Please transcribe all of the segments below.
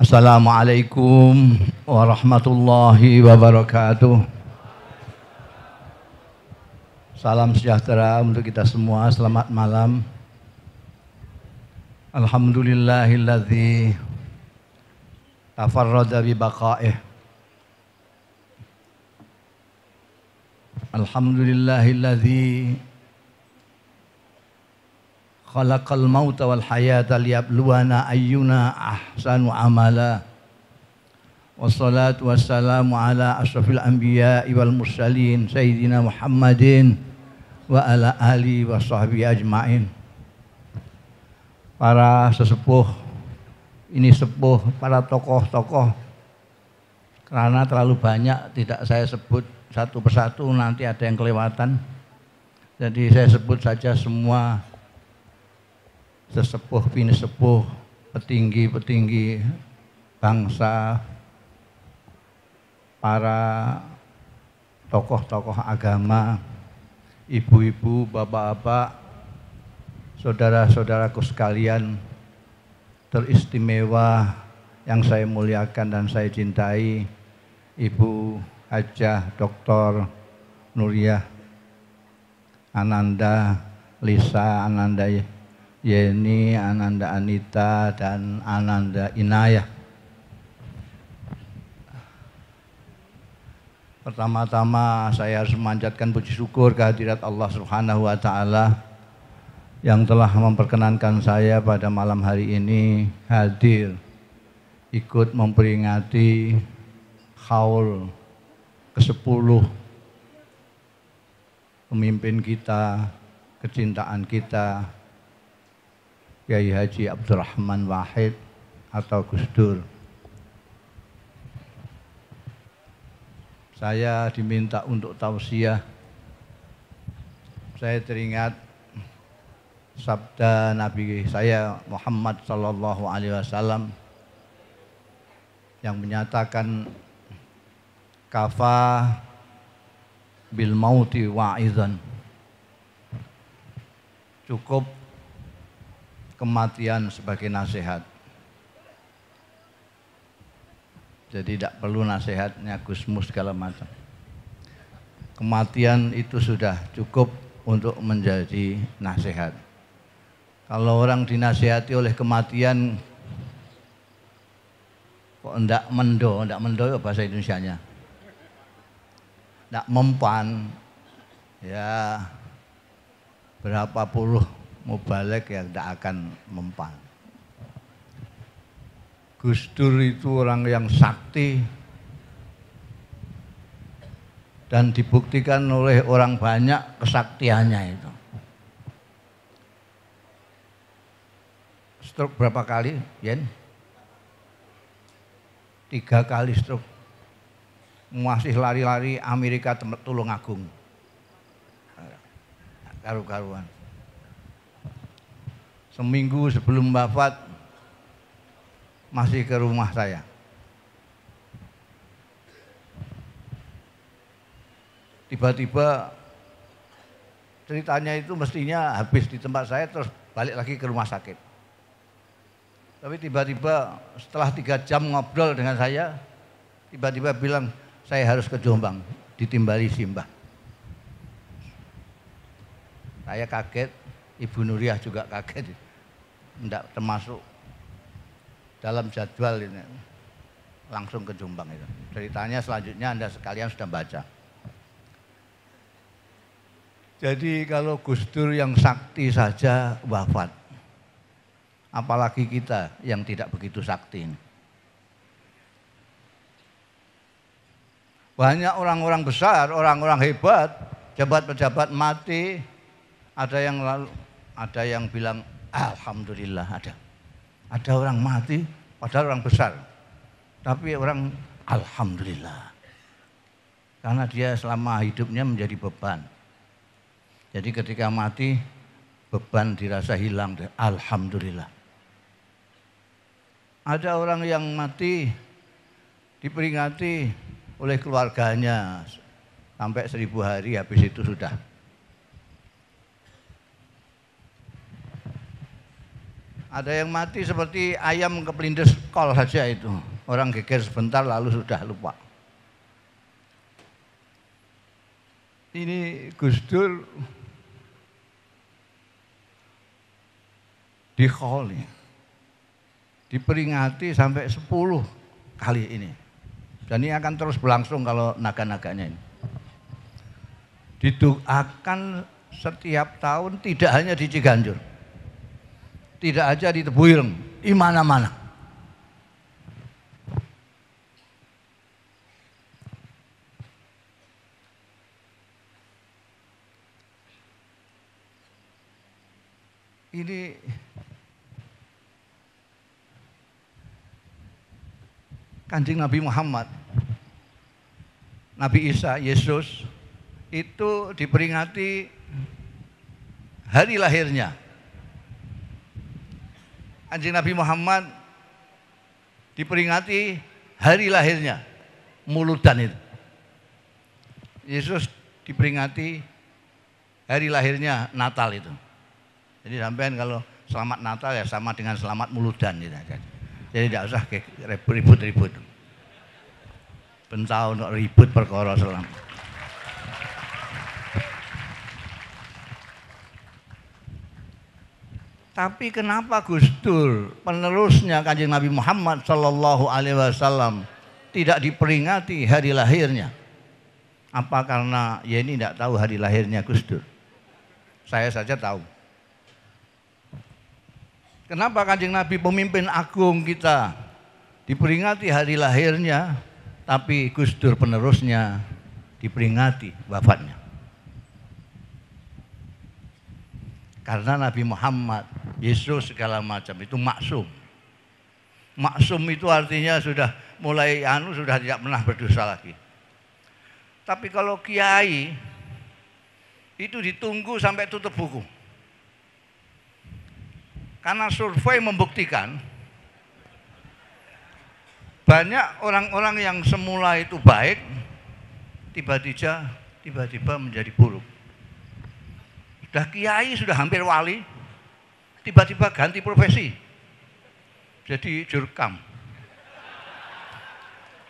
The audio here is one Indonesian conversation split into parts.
Assalamualaikum warahmatullahi wabarakatuh. Salam sejahtera untuk kita semua. Selamat malam. Alhamdulillahilladzi tafarrada bi baqa'ih. Alhamdulillahilladzi khalaqal mauta wal hayata liyabluwana ayyuna ahsanu amala. Wassalatu wassalamu ala asyrafil anbiya'i wal mursalin sayyidina Muhammadin wa ala alihi wa sahbihi ajma'in. Para sesepuh, ini sepuh, para tokoh-tokoh, karena terlalu banyak tidak saya sebut satu persatu, nanti ada yang kelewatan. Jadi saya sebut saja semua sesepuh, bini sepuh, petinggi-petinggi bangsa, para tokoh-tokoh agama, ibu-ibu, bapak-bapak, saudara-saudaraku sekalian teristimewa yang saya muliakan dan saya cintai, Ibu Hajah Dr. Nuriyah Ananda Lisa, Ananda Yeni, Ananda Anita, dan Ananda Inayah. Pertama-tama saya harus memanjatkan puji syukur kehadirat Allah Subhanahu wa Ta'ala yang telah memperkenankan saya pada malam hari ini hadir ikut memperingati haul ke-10 pemimpin kita, kecintaan kita, Kiai Haji Abdurrahman Wahid atau Gus Dur. Saya diminta untuk tausiah. Saya teringat sabda Nabi saya Muhammad sallallahu alaihi wasallam yang menyatakan kafa bil mauti wa'izan. Cukup kematian sebagai nasihat. Jadi tidak perlu nasihatnya Gusmus segala macam. Kematian itu sudah cukup untuk menjadi nasihat. Kalau orang dinasihati oleh kematian kok ndak mendo ya bahasa Indonesianya. Ndak mempan, ya berapa puluh mubalek yang tidak akan mempan. Gus Dur itu orang yang sakti dan dibuktikan oleh orang banyak kesaktiannya itu. Stroke berapa kali, Yen? 3 kali stroke. Masih lari-lari Amerika Tulungagung. Karu-karuan. Seminggu sebelum wafat masih ke rumah saya. Tiba-tiba ceritanya itu mestinya habis di tempat saya terus balik lagi ke rumah sakit. Tapi tiba-tiba setelah 3 jam ngobrol dengan saya, tiba-tiba bilang saya harus ke Jombang, ditimbali Simbah. Saya kaget, Ibu Nuriyah juga kaget. Tidak termasuk dalam jadwal ini, langsung ke Jombang itu. Ceritanya selanjutnya Anda sekalian sudah baca. Jadi kalau Gus Dur yang sakti saja wafat, apalagi kita yang tidak begitu sakti ini. Banyak orang-orang besar, orang-orang hebat, pejabat-pejabat mati, ada yang bilang alhamdulillah ada. Ada orang mati padahal orang besar. Tapi orang alhamdulillah. Karena dia selama hidupnya menjadi beban. Jadi ketika mati beban dirasa hilang, alhamdulillah. Ada orang yang mati diperingati oleh keluarganya sampai 1000 hari, habis itu sudah. Ada yang mati seperti ayam kepelindes kol saja itu. Orang geger sebentar lalu sudah lupa. Ini Gus Dur dikholi, diperingati sampai 10 kali ini. Dan ini akan terus berlangsung kalau naga-naganya ini. Didoakan setiap tahun, tidak hanya di Ciganjur, tidak aja di Tebuireng, di mana-mana. Ini Kanjeng Nabi Muhammad, Nabi Isa, Yesus itu diperingati hari lahirnya. Kanjeng Nabi Muhammad diperingati hari lahirnya, Muludan itu. Yesus diperingati hari lahirnya, Natal itu. Jadi sampean kalau selamat Natal ya sama dengan selamat Muludan gitu. Jadi tidak usah ribut-ribut. Pentau untuk ribut perkara selamat. Tapi kenapa Gus Dur, penerusnya Kanjeng Nabi Muhammad Sallallahu Alaihi Wasallam, tidak diperingati hari lahirnya? Apa karena Yeni tidak tahu hari lahirnya Gus Dur? Saya saja tahu. Kenapa Kanjeng Nabi pemimpin agung kita diperingati hari lahirnya, tapi Gus Dur penerusnya diperingati wafatnya? Karena Nabi Muhammad, Yesus segala macam itu maksum. Maksum itu artinya sudah mulai sudah tidak pernah berdosa lagi. Tapi kalau kiai itu ditunggu sampai tutup buku. Karena survei membuktikan banyak orang-orang yang semula itu baik tiba-tiba menjadi buruk. Sudah kiai, sudah hampir wali, tiba-tiba ganti profesi. Jadi jurkam.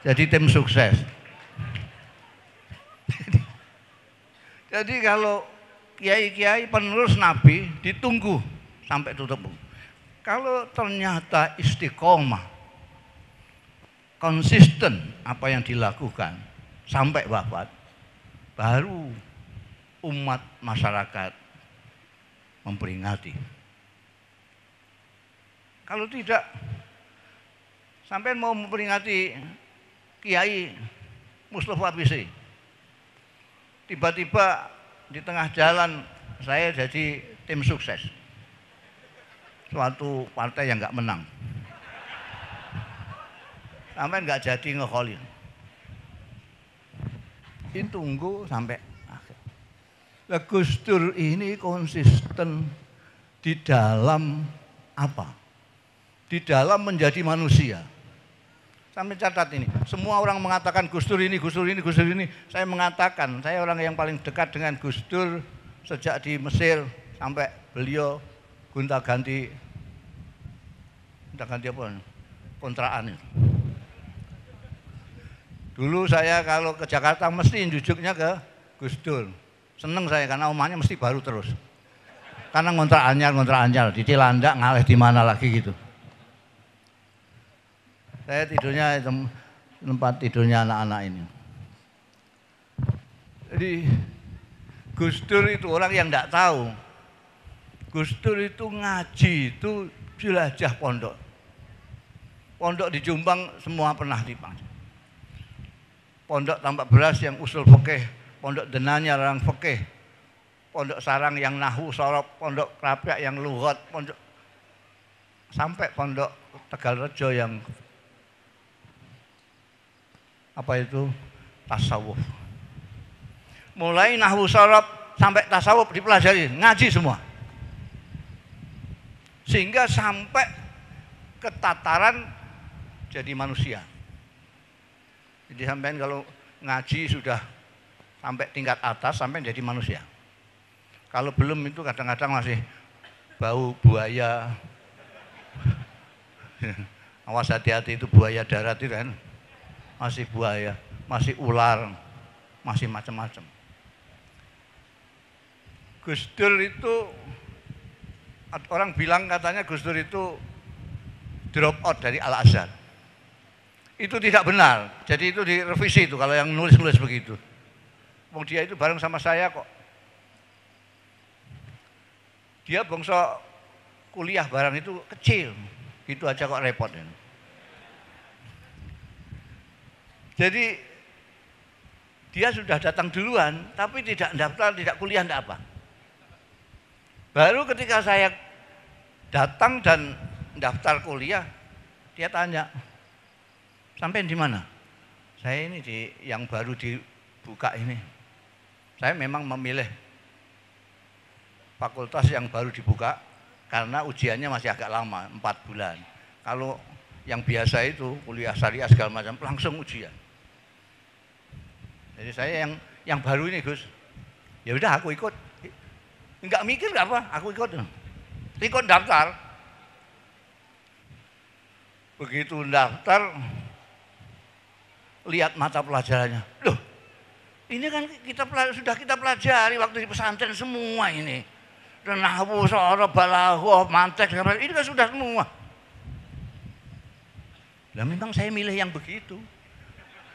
Jadi tim sukses. Jadi kalau kiai-kiai penerus Nabi ditunggu sampai tutup buku. Kalau ternyata istiqomah, konsisten apa yang dilakukan sampai wafat, baru umat masyarakat memperingati. Kalau tidak, sampai mau memperingati Kiai Mustafa Bisi, tiba-tiba di tengah jalan saya jadi tim sukses suatu partai yang nggak menang, sampai nggak jadi ngekholin. Ini tunggu sampai akhir. Nah, Gus Dur ini konsisten di dalam apa? Di dalam menjadi manusia. Sampai catat ini, semua orang mengatakan Gus Dur ini, Gus Dur ini, Gus Dur ini. Saya mengatakan, saya orang yang paling dekat dengan Gus Dur sejak di Mesir sampai beliau gonta-ganti apa? Kontrakan itu. Dulu saya kalau ke Jakarta mesti jujuknya ke Gus Dur. Seneng saya karena omahnya mesti baru terus. Karena ngontrak anyar di Cilandak, ngalih di mana lagi gitu. Saya tidurnya tempat tidurnya anak-anak ini. Jadi Gus Dur itu orang yang tidak tahu. Gus Dur itu ngaji itu jelajah pondok. Pondok di Jombang semua pernah dipang. Pondok Tambak Beras yang usul fikih, pondok Denanya orang fikih, pondok Sarang yang nahu sorop, pondok Krapyak yang lughat, pondok sampai pondok Tegalrejo yang apa itu tasawuf. Mulai nahu sorop sampai tasawuf dipelajari, ngaji semua. Sehingga sampai ke tataran jadi manusia. Jadi sampai kalau ngaji sudah sampai tingkat atas sampai jadi manusia. Kalau belum itu kadang-kadang masih bau buaya, Awas hati-hati itu buaya darat itu kan. Masih buaya, masih ular, masih macam-macam. Gus Dur itu, orang bilang katanya Gus Dur itu drop out dari Al-Azhar. Itu tidak benar, jadi itu direvisi itu kalau yang nulis-nulis begitu. Wong dia itu bareng sama saya kok. Dia bangsa kuliah barang itu kecil, gitu aja kok repot ini. Jadi dia sudah datang duluan, tapi tidak daftar, tidak kuliah, tidak apa. Baru ketika saya datang dan daftar kuliah, dia tanya, sampai di mana? Saya ini di yang baru dibuka ini. Saya memang memilih fakultas yang baru dibuka karena ujiannya masih agak lama, 4 bulan. Kalau yang biasa itu kuliah syariah segala macam langsung ujian. Jadi saya yang baru ini Gus, ya udah aku ikut. Enggak mikir enggak apa, aku ikut. Ikut daftar. Begitu daftar, lihat mata pelajarannya. Loh, ini kan sudah kita pelajari waktu di pesantren semua ini. Nahwu, soroh, balaghah, mantek, ini kan sudah semua. Nah memang saya milih yang begitu.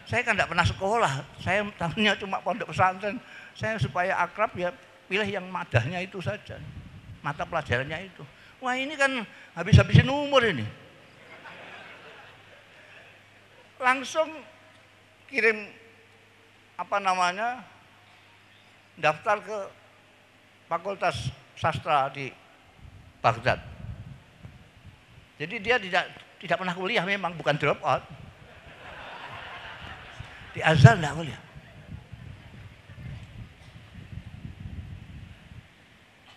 Saya kan tidak pernah sekolah, saya tahunya cuma pondok pesantren. Saya supaya akrab ya pilih yang madahnya itu saja, mata pelajarannya itu. Wah ini kan habis-habisin umur ini. Langsung kirim daftar ke Fakultas Sastra di Baghdad. Jadi dia tidak pernah kuliah, memang bukan drop out. Di Azhar enggak kuliah.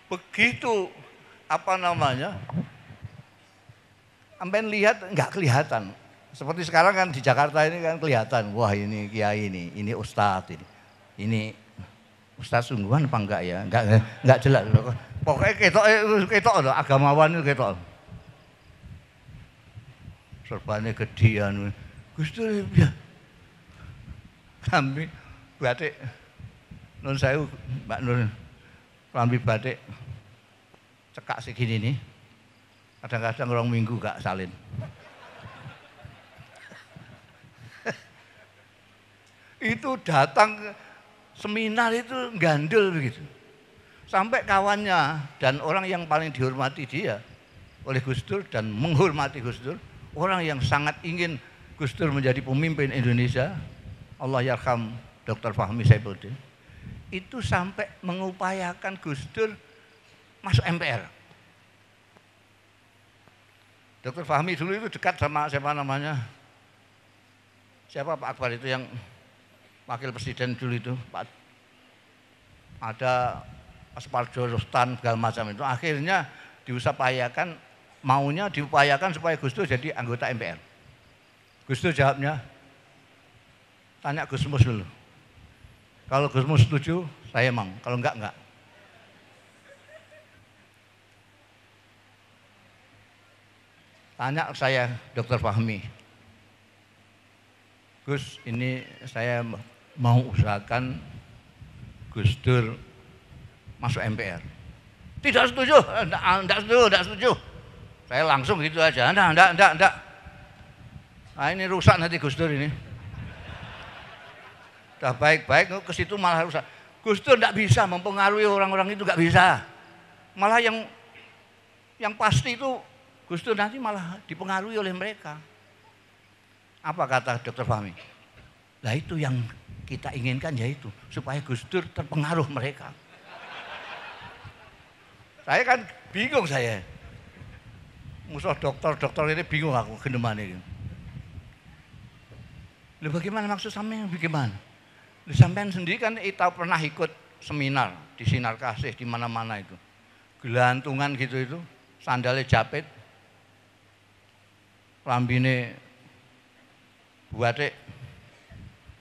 Begitu sampai lihat enggak kelihatan. Seperti sekarang kan di Jakarta ini kan kelihatan, wah ini kiai ini ustadz ini ustadz sungguhan apa enggak ya? Enggak jelas. Pokoknya ketok loh, agamawan itu ketok. Serbannya gedean. Gus Dur ya. Kami batik nun sewu Mbak Nur, klambi batik cekak segini nih, kadang-kadang 2 minggu gak salin. Itu datang ke seminar itu gandul begitu, sampai kawannya dan orang yang paling dihormati dia oleh Gus Dur dan menghormati Gus Dur, orang yang sangat ingin Gus Dur menjadi pemimpin Indonesia, Allah yarham Dr. Fahmi Saifuddin, itu sampai mengupayakan Gus Dur masuk MPR. Dr. Fahmi dulu itu dekat sama siapa Pak Akbar itu yang wakil presiden dulu itu, ada Asparjo Rustan segala macam itu. Akhirnya diupayakan supaya Gus Dur jadi anggota MPR. Gus Dur jawabnya, tanya Gus Mus dulu. Kalau Gus Mus setuju, saya emang. Kalau enggak. Tanya saya Dr. Fahmi, Gus ini saya mau usahakan Gus Dur masuk MPR. Tidak setuju, enggak setuju. Saya langsung gitu aja, enggak. Nah ini rusak nanti Gus Dur ini. Udah baik-baik ke situ malah rusak. Gus Dur enggak bisa mempengaruhi orang-orang itu, enggak bisa. Malah yang pasti itu Gus Dur nanti malah dipengaruhi oleh mereka. Apa kata Dr. Fahmi? Nah itu yang kita inginkan, yaitu supaya Gus Dur terpengaruh mereka. Saya kan bingung saya. Musuh dokter ini bingung aku gendemane ini. Lalu bagaimana maksud sampean bagaimana? Sampean sendiri kan pernah ikut seminar di Sinar Kasih di mana-mana itu. Gelantungan gitu itu, sandalnya japit, lambine batik,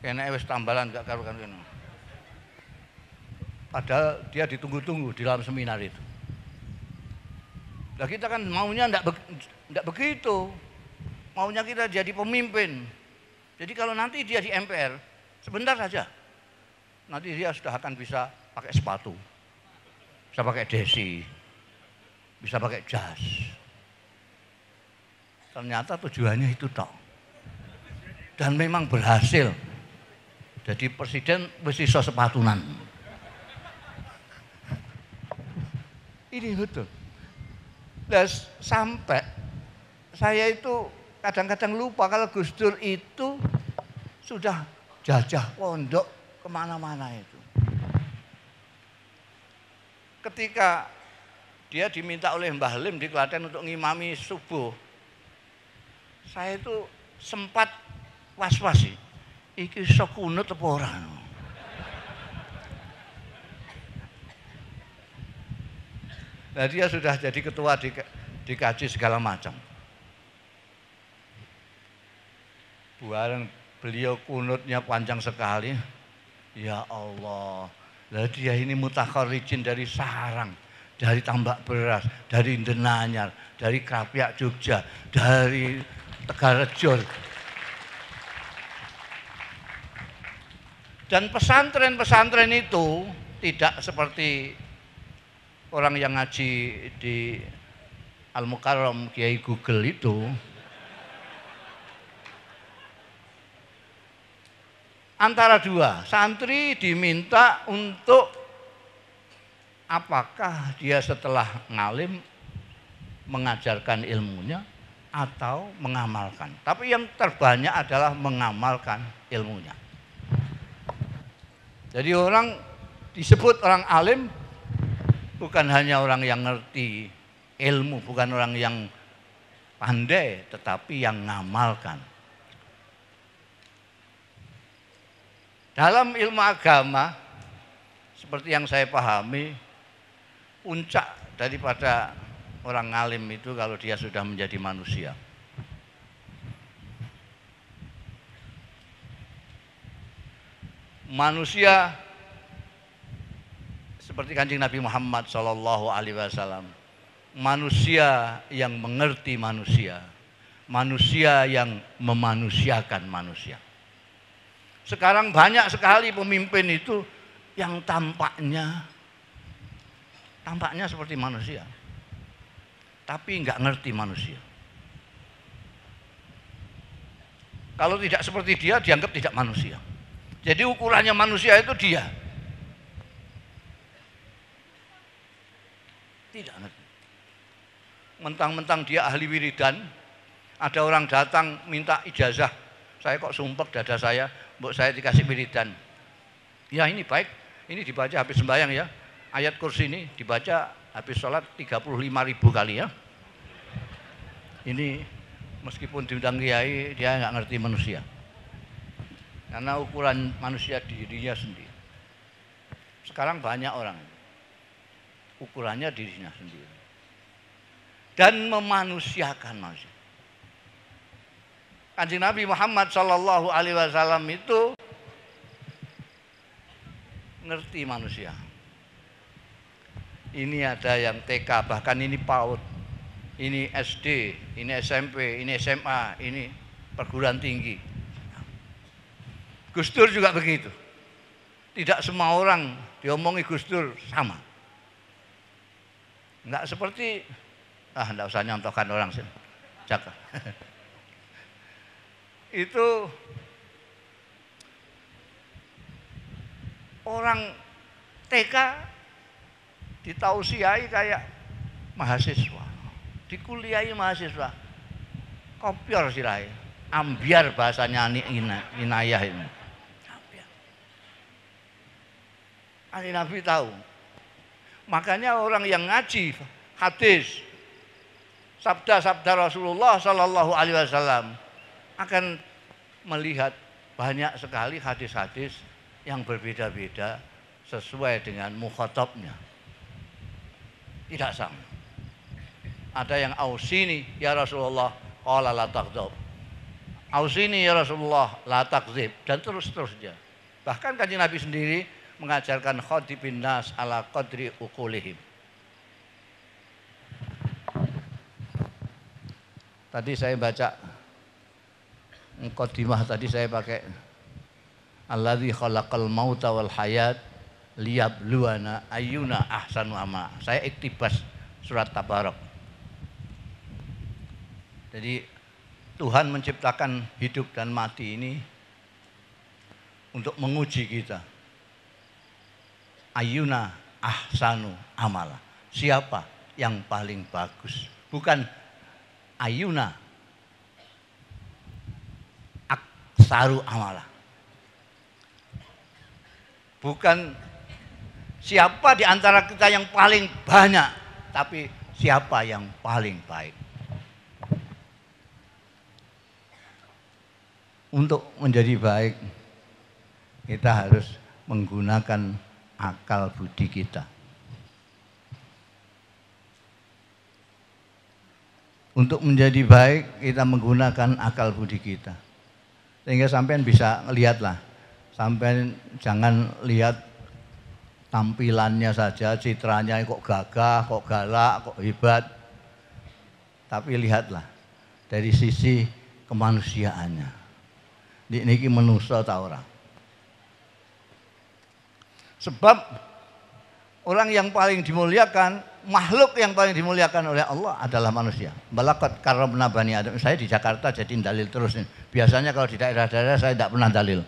kena wis tambalan gak karuan kene. Padahal dia ditunggu-tunggu di dalam seminar itu. Nah kita kan maunya enggak begitu. maunya kita jadi pemimpin. Jadi kalau nanti dia di MPR, sebentar saja, nanti dia sudah akan bisa pakai sepatu, bisa pakai desi, bisa pakai jas. Ternyata tujuannya itu toh. Dan memang berhasil. Jadi presiden mesti iso sepatunan. Ini betul. Dan sampai saya itu kadang-kadang lupa kalau Gus Dur itu sudah jajah pondok kemana-mana itu. Ketika dia diminta oleh Mbah Lim di Klaten untuk ngimami subuh, saya itu sempat was-was sih. Iki iso kunut apa ora? Nah dia sudah jadi ketua dikaji segala macam. Buaran beliau kunutnya panjang sekali. Ya Allah. Lah dia ini mutakharijin dari sarang, dari tambak beras, dari Denanyar, dari Krapyak Jogja, dari Tegarejo. Dan pesantren-pesantren itu tidak seperti orang yang ngaji di Al-Mukarram Kiai Google itu. Antara dua, santri diminta untuk apakah dia setelah ngalim mengajarkan ilmunya atau mengamalkan. Tapi yang terbanyak adalah mengamalkan ilmunya. Jadi orang disebut orang alim bukan hanya orang yang ngerti ilmu, bukan orang yang pandai, tetapi yang ngamalkan. Dalam ilmu agama, seperti yang saya pahami, puncak daripada orang alim itu kalau dia sudah menjadi manusia. Manusia seperti Kanjeng Nabi Muhammad SAW, manusia yang mengerti manusia, manusia yang memanusiakan manusia. Sekarang banyak sekali pemimpin itu yang tampaknya seperti manusia, tapi nggak ngerti manusia. Kalau tidak seperti dia, dianggap tidak manusia. Jadi ukurannya manusia itu dia. Tidak ngerti. Mentang-mentang dia ahli wiridan, ada orang datang minta ijazah. Saya kok sumpek dada saya, mbok saya dikasih wiridan. Ya ini baik, ini dibaca habis sembahyang ya. Ayat kursi ini dibaca habis sholat 35.000 kali ya. Ini meskipun diundang kiai, dia nggak ngerti manusia. Karena ukuran manusia dirinya sendiri. Sekarang banyak orang ukurannya dirinya sendiri. Dan memanusiakan manusia. Kanjeng Nabi Muhammad SAW itu ngerti manusia. Ini ada yang TK, bahkan ini PAUD, ini SD, ini SMP, ini SMA, ini perguruan tinggi. Gus Dur juga begitu. Tidak semua orang diomongi Gus Dur sama. Enggak seperti, enggak usah nyontohkan orang sih. Jaga. Itu orang TK ditausiai kayak mahasiswa, dikuliahi mahasiswa, kopior sirai, ambiar bahasanya Inayah ini. Nabi tahu. Makanya orang yang ngaji hadis, sabda-sabda Rasulullah Sallallahu Alaihi Wasallam akan melihat banyak sekali hadis-hadis yang berbeda-beda sesuai dengan mukhatabnya. Tidak sama. Ada yang ausini ya Rasulullah, qala la taghdab. Ausini ya Rasulullah, la takdzib, dan terus-terusnya. Bahkan Kanjeng Nabi sendiri mengajarkan khadibin nas ala qadri uqulihim. Tadi saya baca Muqaddimah tadi saya pakai alladzi khalaqal mauta wal hayat liyabluwana ayyuna ahsanu amala. Saya iktibas surat Tabarak. Jadi Tuhan menciptakan hidup dan mati ini untuk menguji kita. Ayyuna ahsanu amala. Siapa yang paling bagus? Bukan ayyuna aksaru amala. Bukan siapa di antara kita yang paling banyak, tapi siapa yang paling baik. Untuk menjadi baik, kita harus menggunakan akal budi kita. Untuk menjadi baik, kita menggunakan akal budi kita. Sehingga sampean bisa ngelihatlah. Sampean jangan lihat tampilannya saja, citranya kok gagah, kok galak, kok hebat. Tapi lihatlah dari sisi kemanusiaannya. Niki manusia ta ora? Sebab orang yang paling dimuliakan, makhluk yang paling dimuliakan oleh Allah adalah manusia. Balaqad karramna bani Adam. Saya di Jakarta jadi dalil terus nih. Biasanya kalau di daerah-daerah saya tidak pernah dalil.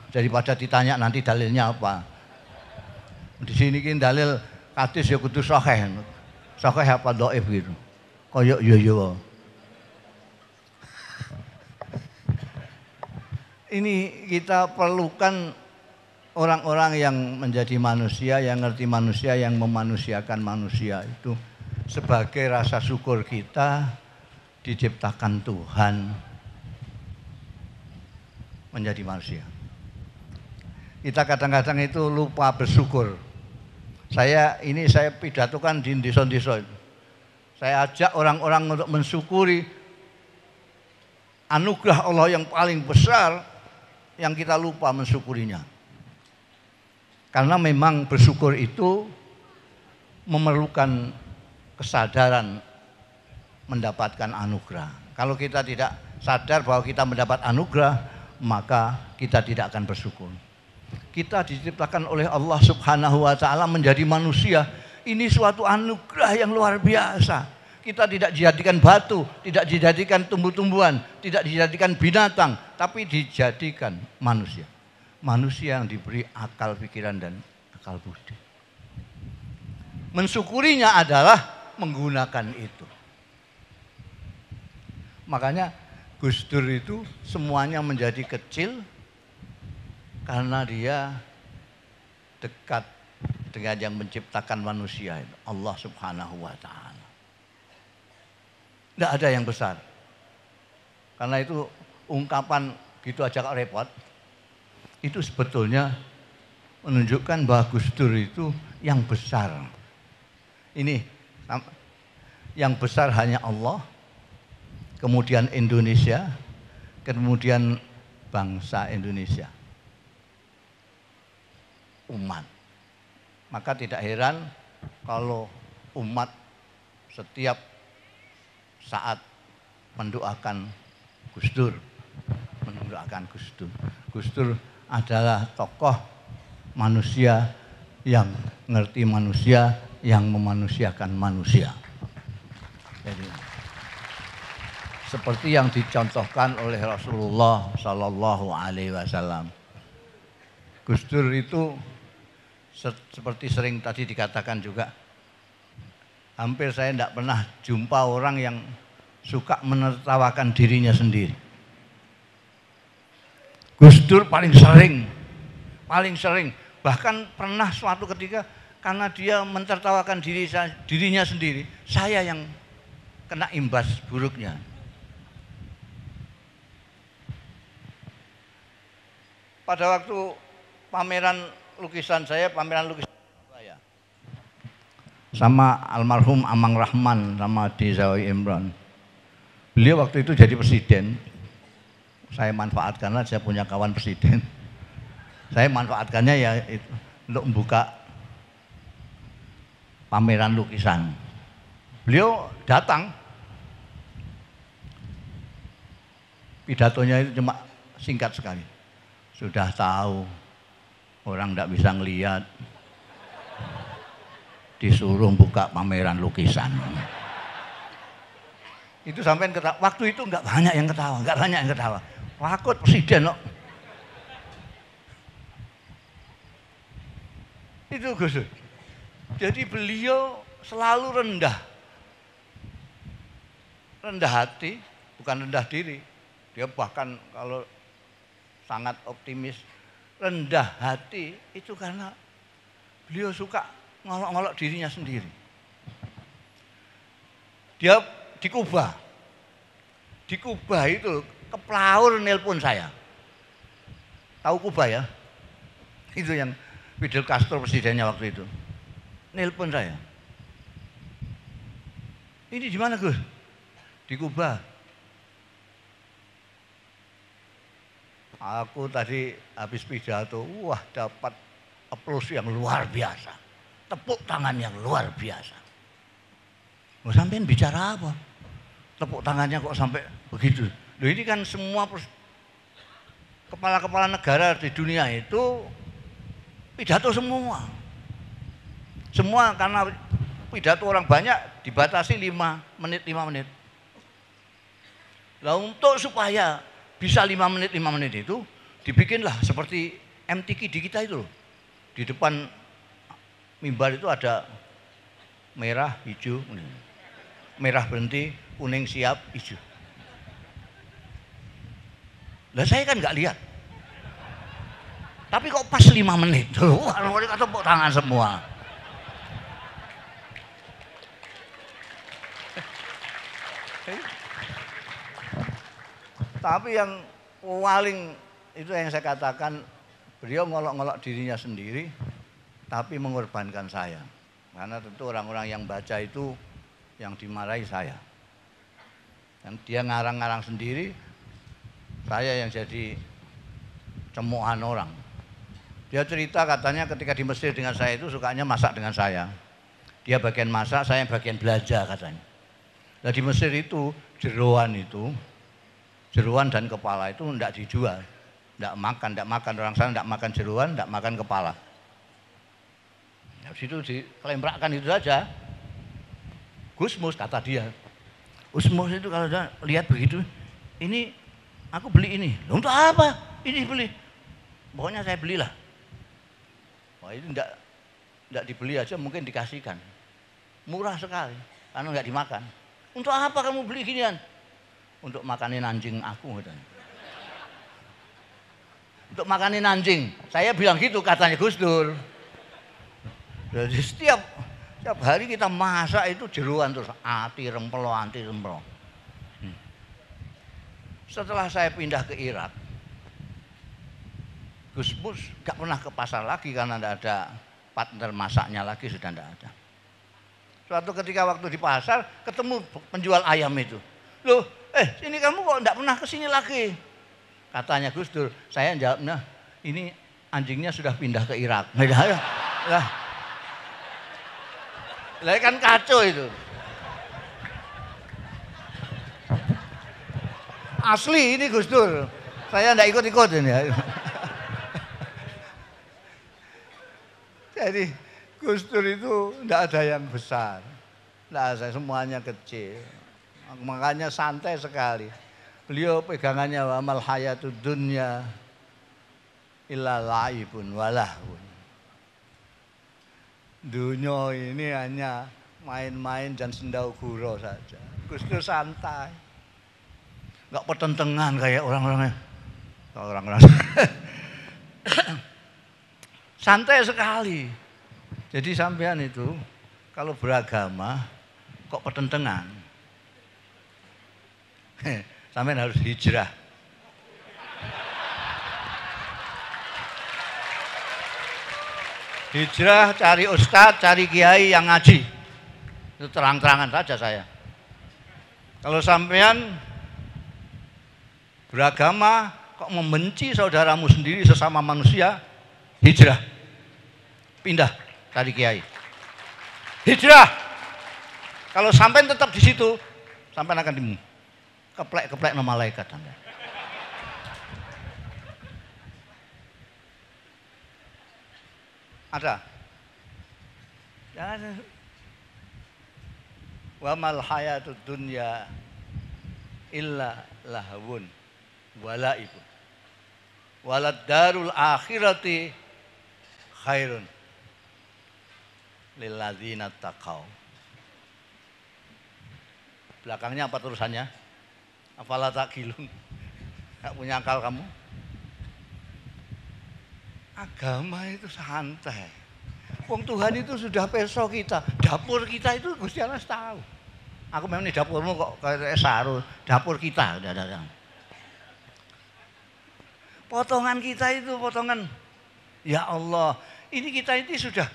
Daripada ditanya nanti dalilnya apa. Di sini kan dalil hadis ya kudu sahih. Sahih apa dhaif gitu. Koyok yo. Ini kita perlukan orang-orang yang menjadi manusia, yang ngerti manusia, yang memanusiakan manusia itu sebagai rasa syukur kita diciptakan Tuhan menjadi manusia. Kita kadang-kadang itu lupa bersyukur. Saya pidatokan di desa-desa. Saya ajak orang-orang untuk mensyukuri anugerah Allah yang paling besar yang kita lupa mensyukurinya. Karena memang bersyukur itu memerlukan kesadaran mendapatkan anugerah. Kalau kita tidak sadar bahwa kita mendapat anugerah, maka kita tidak akan bersyukur. Kita diciptakan oleh Allah Subhanahu wa taala menjadi manusia. Ini suatu anugerah yang luar biasa. Kita tidak dijadikan batu, tidak dijadikan tumbuh-tumbuhan, tidak dijadikan binatang, tapi dijadikan manusia. Manusia yang diberi akal pikiran dan akal budi. Mensyukurinya adalah menggunakan itu. Makanya Gus Dur itu semuanya menjadi kecil karena dia dekat dengan yang menciptakan manusia itu, Allah Subhanahu wa taala. Tidak ada yang besar. Karena itu ungkapan gitu aja kok repot. Itu sebetulnya menunjukkan bahwa Gus Dur itu yang besar. Ini yang besar hanya Allah, kemudian Indonesia, kemudian bangsa Indonesia. Umat. Maka tidak heran kalau umat setiap saat mendoakan Gus Dur, Gus Dur adalah tokoh manusia yang ngerti manusia, yang memanusiakan manusia. Jadi, seperti yang dicontohkan oleh Rasulullah Sallallahu Alaihi Wasallam. Gus Dur itu seperti sering tadi dikatakan juga, hampir saya tidak pernah jumpa orang yang suka menertawakan dirinya sendiri. Gus Dur paling sering, bahkan pernah suatu ketika karena dia mentertawakan dirinya sendiri, saya yang kena imbas buruknya. Pada waktu pameran lukisan saya sama almarhum Amang Rahman sama Dezawi Imran. Beliau waktu itu jadi presiden. Saya manfaatkan, saya punya kawan presiden. Saya manfaatkannya ya itu, untuk membuka pameran lukisan. Beliau datang. Pidatonya itu cuma singkat sekali. Sudah tahu orang tidak bisa ngelihat, disuruh buka pameran lukisan. Itu sampai ketawa. Waktu itu nggak banyak yang ketawa, Takut presiden loh. Itu Gus Dur. Jadi beliau selalu rendah hati, bukan rendah diri. Dia bahkan kalau sangat optimis, rendah hati itu karena beliau suka ngolok-ngolok dirinya sendiri. Dia di Kuba itu keplaur nelpon saya. Tahu Kuba ya? Itu yang Fidel Castro presidennya waktu itu. Nelpon saya. Ini di mana Gus? Di Kuba. Aku tadi habis pidato, wah dapat aplaus yang luar biasa. Tepuk tangan yang luar biasa. Mau sampein bicara apa? Tepuk tangannya kok sampai begitu. Loh ini kan semua kepala-kepala negara di dunia itu pidato semua. Semua karena pidato orang banyak dibatasi 5 menit. Lah untuk supaya bisa 5 menit itu dibikinlah seperti MTQ di kita itu loh. Di depan mimbar itu ada merah, hijau, merah berhenti, kuning siap, hijau. Lah saya kan nggak lihat. Tapi kok pas 5 menit. Wah, mereka tepuk tangan semua. Tapi yang paling itu yang saya katakan, beliau ngolok-ngolok dirinya sendiri, tapi mengorbankan saya. Karena tentu orang-orang yang baca itu yang dimarahi saya. Dan dia ngarang-ngarang sendiri, saya yang jadi cemohan orang. Dia cerita katanya ketika di Mesir dengan saya itu sukanya masak dengan saya. Dia bagian masak, saya bagian belanja katanya. Nah di Mesir itu jeroan dan kepala itu tidak dijual, tidak makan orang sana, tidak makan jeroan, tidak makan kepala. Habis itu dikelemprakkan itu saja. Gusmus kata dia, Gusmus itu kalau dia lihat begitu, ini aku beli ini. Untuk apa? Ini beli. Pokoknya saya belilah. Wah itu tidak dibeli aja, mungkin dikasihkan. Murah sekali, karena nggak dimakan. Untuk apa kamu beli ginian? Untuk makanin anjing aku katanya. Untuk makanin anjing. Saya bilang gitu katanya Gus Dur. Jadi setiap hari kita masak itu jeruan terus anti rempelo. Setelah saya pindah ke Irak, Gus Mus gak pernah ke pasar lagi karena tidak ada partner masaknya lagi, sudah tidak ada. Suatu ketika waktu di pasar ketemu penjual ayam itu. Loh, ini kamu kok enggak pernah kesini lagi? Katanya Gus Dur. Saya jawab, nah ini anjingnya sudah pindah ke Irak. Lah kan kacau itu. Asli ini Gus Dur. Saya enggak ikut-ikut ini. Jadi Gus Dur itu enggak ada yang besar. Enggak ada, semuanya kecil. Makanya santai sekali. Beliau pegangannya wa mal hayatud dunya illa laibun walahun. Dunia ini hanya main-main dan sendau gurau saja. Gus Dur santai. Enggak pertentangan kayak orang-orangnya. Orang-orang santai sekali. Jadi sampean itu kalau beragama kok pertentangan. Sampai harus hijrah. Hijrah, cari ustadz, cari kiai yang ngaji. Itu terang-terangan saja saya. Kalau sampean beragama kok membenci saudaramu sendiri sesama manusia, hijrah. Pindah, cari kiai. Hijrah. Kalau sampean tetap di situ, sampean akan keplek-keplek nama malaikat Anda. Ada? Jangan. Wa mal hayatud dunya illa lahwun walaibun. Walad darul akhirati khairun lilladzina taqau. Belakangnya apa tulisannya? Afala taqilun? Enggak punya akal kamu? Agama itu santai. Wong Tuhan itu sudah perso kita, dapur kita itu Gusti Allah tahu. Aku memang di dapurmu kok kayak saru, dapur kita udah. Potongan kita itu potongan. Ya Allah, ini kita ini sudah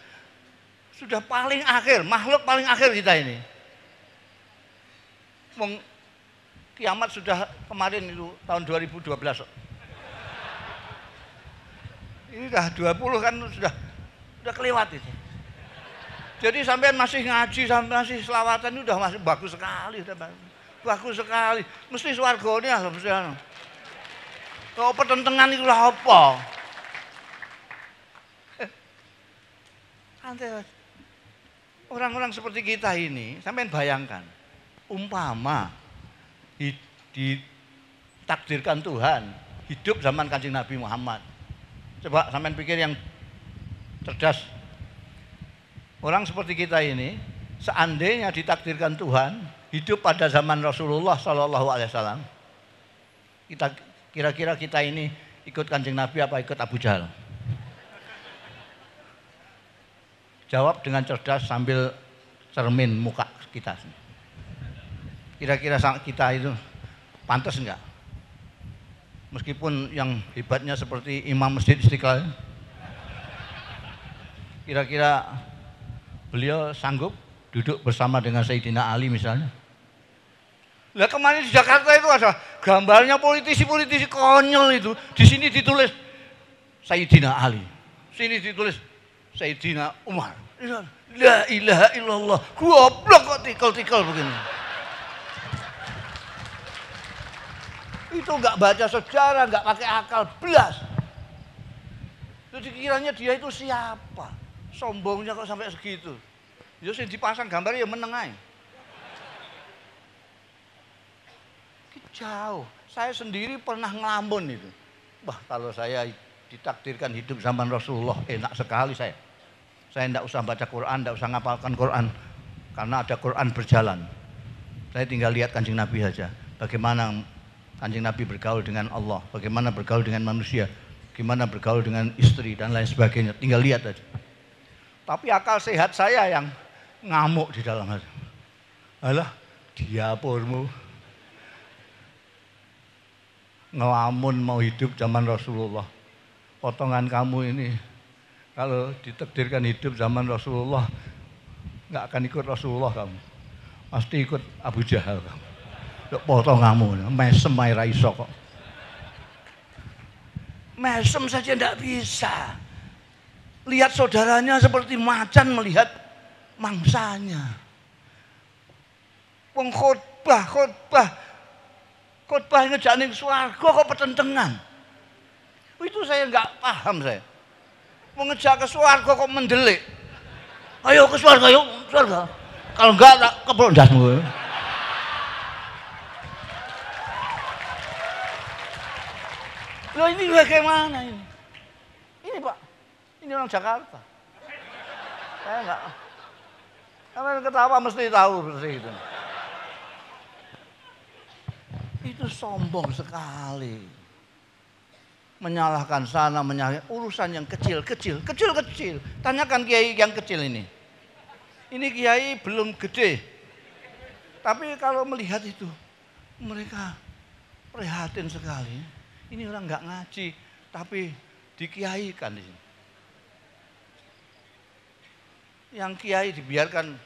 paling akhir, makhluk paling akhir kita ini. Wong kiamat sudah kemarin itu tahun 2012. Ini udah 20 kan sudah kelewat itu. Jadi sampean masih ngaji, sampai masih selawatan itu udah masih bagus sekali, bagus sekali. Mesti swargane lah mesti anu. Kok pertentangan itu lah apa? Santai. Orang-orang seperti kita ini, sampean bayangkan, umpama ditakdirkan Tuhan hidup zaman Kanjeng Nabi Muhammad. Coba sampean pikir yang cerdas. Orang seperti kita ini, seandainya ditakdirkan Tuhan hidup pada zaman Rasulullah Shallallahu Alaihi Wasallam, kira-kira kita ini ikut Kanjeng Nabi apa ikut Abu Jahal? Jawab dengan cerdas sambil cermin muka kita. Kira-kira kita itu pantas enggak? Meskipun yang hebatnya seperti Imam Masjid Istiqlal, kira-kira beliau sanggup duduk bersama dengan Sayyidina Ali misalnya? Lah kemarin di Jakarta itu ada gambarnya politisi-politisi konyol itu. Di sini ditulis Sayyidina Ali, sini ditulis Sayyidina Umar. La ilaha illallah. Goblok kok tikal-tikal begini. Itu enggak baca sejarah, enggak pakai akal belas. Jadi kiranya dia itu siapa? Sombongnya kok sampai segitu. Ya sing dipasang gambar ya meneng ae. Jauh. Saya sendiri pernah ngelamun itu. Wah, kalau saya ditakdirkan hidup zaman Rasulullah, enak sekali saya. Saya tidak usah baca Quran, tidak usah ngapalkan Quran, karena ada Quran berjalan. Saya tinggal lihat Kanjeng Nabi saja. Bagaimana Kanjeng Nabi bergaul dengan Allah, bagaimana bergaul dengan manusia, bagaimana bergaul dengan istri dan lain sebagainya. Tinggal lihat saja. Tapi akal sehat saya yang ngamuk di dalam hati. Alah, diapurmu. Ngelamun mau hidup zaman Rasulullah. Potongan kamu ini kalau ditakdirkan hidup zaman Rasulullah, nggak akan ikut Rasulullah kamu. Pasti ikut Abu Jahal kamu. Potong kamu, mesem ae ra iso kok. Mesem saja tidak bisa. Lihat saudaranya seperti macan melihat mangsanya. Wong khotbah ngejak ning swarga kok pertentangan. Itu saya enggak paham saya. Mengejak ke swarga kok mendelik. Ayo ke swarga, yuk swarga. Kalau enggak tak keprok ndasmu. Loh ini bagaimana ini? Ini Pak. Ini orang Jakarta. Saya enggak. Kalau ketawa mesti tahu seperti itu. Itu sombong sekali. Menyalahkan sana, menyalahkan urusan yang kecil. Tanyakan kiai yang kecil ini. Ini kiai belum gede. Tapi kalau melihat itu, mereka prihatin sekali. Ini orang enggak ngaji, tapi dikiaikan di sini. Yang kiai dibiarkan.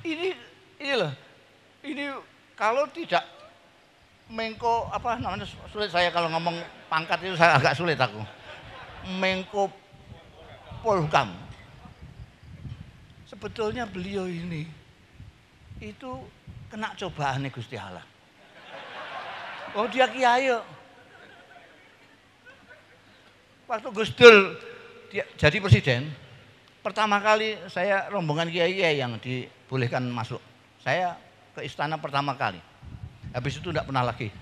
Ini loh. Ini kalau tidak Menko apa namanya sulit saya kalau ngomong pangkat itu saya agak sulit aku. Menko Polhukam. Sebetulnya beliau ini itu kena cobaan nih Gusti Allah. Oh dia kiai. Waktu Gus Dur jadi presiden, pertama kali saya rombongan kiai yang dibolehkan masuk. Saya ke istana pertama kali. Habis itu tidak pernah lagi.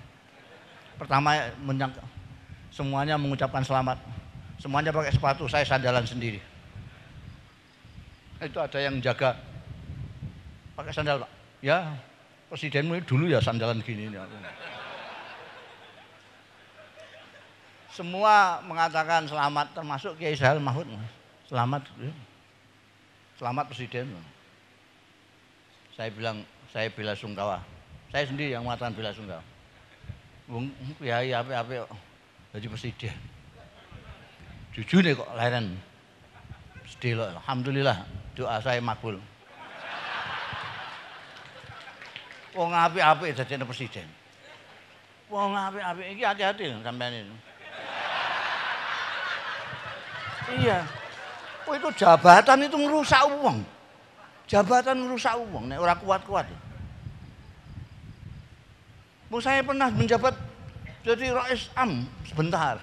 Pertama semuanya mengucapkan selamat. Semuanya pakai sepatu, saya sandalan sendiri. Itu ada yang jaga. Pakai sandal, Pak. Ya, presidenmu dulu ya sandalan gini. Semua mengatakan selamat, termasuk Kiai Sahal Mahfud. Selamat, selamat presiden. Saya bilang, saya bela sungkawa. Saya sendiri yang mengatakan bela sungkawa. Kiai ape-ape jadi presiden. Jujur nih kok leren. Sedih loh, alhamdulillah doa saya makbul. Wong ape-ape jadi presiden. Wong ape-ape iki hati-hati sampean ini. Iya. Oh itu jabatan itu merusak uang. Jabatan merusak uang, nek ora kuat-kuat. Mau saya pernah menjabat jadi Rais Am sebentar.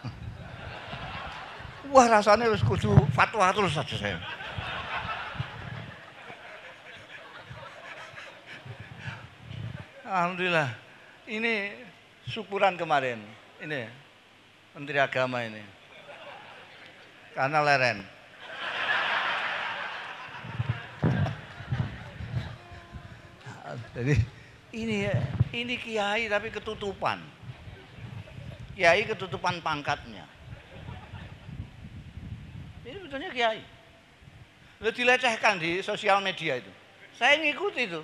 Wah rasanya harus kudu fatwa terus saja saya. Alhamdulillah. Ini syukuran kemarin. Ini Menteri Agama ini. Karena leren. Jadi ini kiai tapi ketutupan. Kiai ketutupan pangkatnya. Ini sebetulnya kiai. Lalu dilecehkan di sosial media itu. Saya ngikuti itu.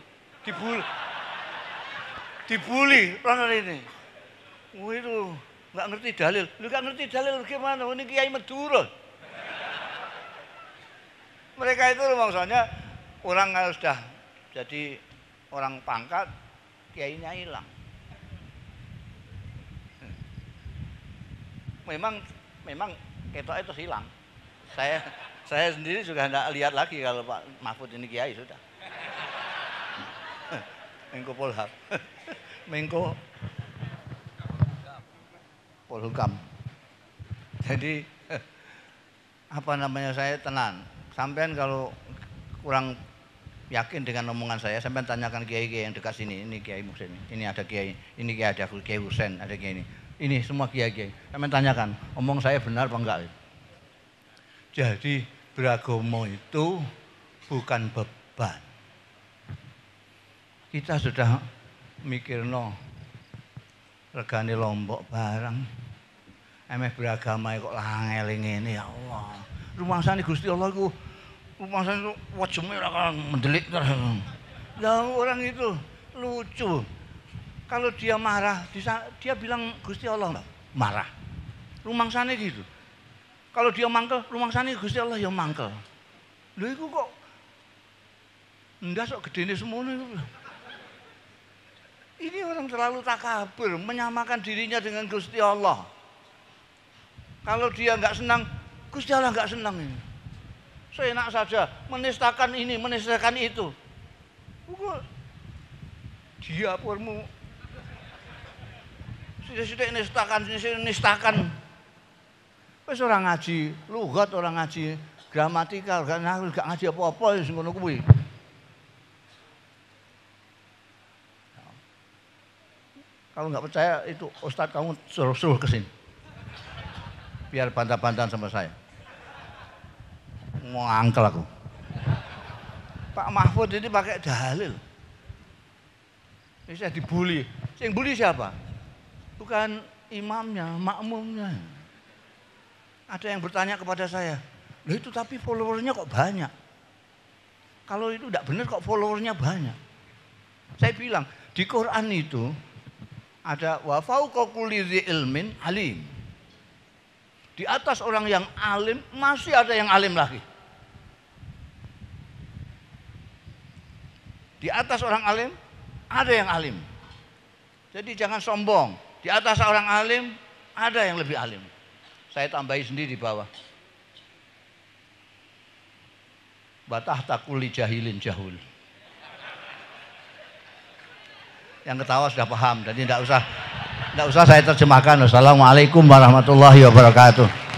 Dibully orang ini. Wah itu nggak ngerti dalil. Lu nggak ngerti dalil gimana? Ini kiai Madura. Mereka itu maksudnya orang kalau sudah jadi orang pangkat, kiainya hilang. Memang ketok itu hilang. Saya sendiri juga tidak lihat lagi kalau Pak Mahfud ini kiai sudah. Menko Polham, Menko Polhukam. Jadi apa namanya saya tenang. Sampean kalau kurang yakin dengan omongan saya, sampean tanyakan kiai-kiai yang dekat sini. Ini Kiai Muhsin, ini ada kiai, ini kiai ada Kiai Husain, ada kiai ini. Ini semua kiai-kiai. Sampean tanyakan, omong saya benar apa enggak? Jadi beragama itu bukan beban. Kita sudah mikirno regane lombok barang. Emeh beragama kok langel ngene ya Allah. Rumangsane Gusti Allah iku rumangsane wajeme ora kan mendelik terus. Lah orang itu lucu. Kalau dia marah, dia bilang Gusti Allah marah. Rumangsane gitu. Kalau dia mangkel, rumangsane Gusti Allah ya mangkel. Lho iku kok ndas kok gedene semono iku. Ini orang terlalu takabur, menyamakan dirinya dengan Gusti Allah. Kalau dia enggak senang, Gusti Allah enggak senang ini. Seenak saja menistakan ini, menistakan itu. Dia purmu sidik-sidik nistakan. Wis ora ngaji lugat, ora ngaji gramatikal, gak ngaji apa-apa wis ngono kuwi. Kalau nggak percaya itu Ustadz kamu suruh ke sini. Biar bantah-bantahan sama saya. Mau angkel aku. Pak Mahfud ini pakai dalil. Ini saya dibully. Yang bully siapa? Bukan imamnya, makmumnya. Ada yang bertanya kepada saya, loh itu tapi followernya kok banyak. Kalau itu tidak benar kok followernya banyak. Saya bilang, di Quran itu ada wa fauqa kulli dzi ilmin alim. Di atas orang yang alim masih ada yang alim lagi. Di atas orang alim ada yang alim. Jadi jangan sombong. Di atas orang alim ada yang lebih alim. Saya tambahi sendiri di bawah. Batah takuli jahilin jahul. Yang ketawa sudah paham, jadi tidak usah saya terjemahkan. Wassalamualaikum warahmatullahi wabarakatuh.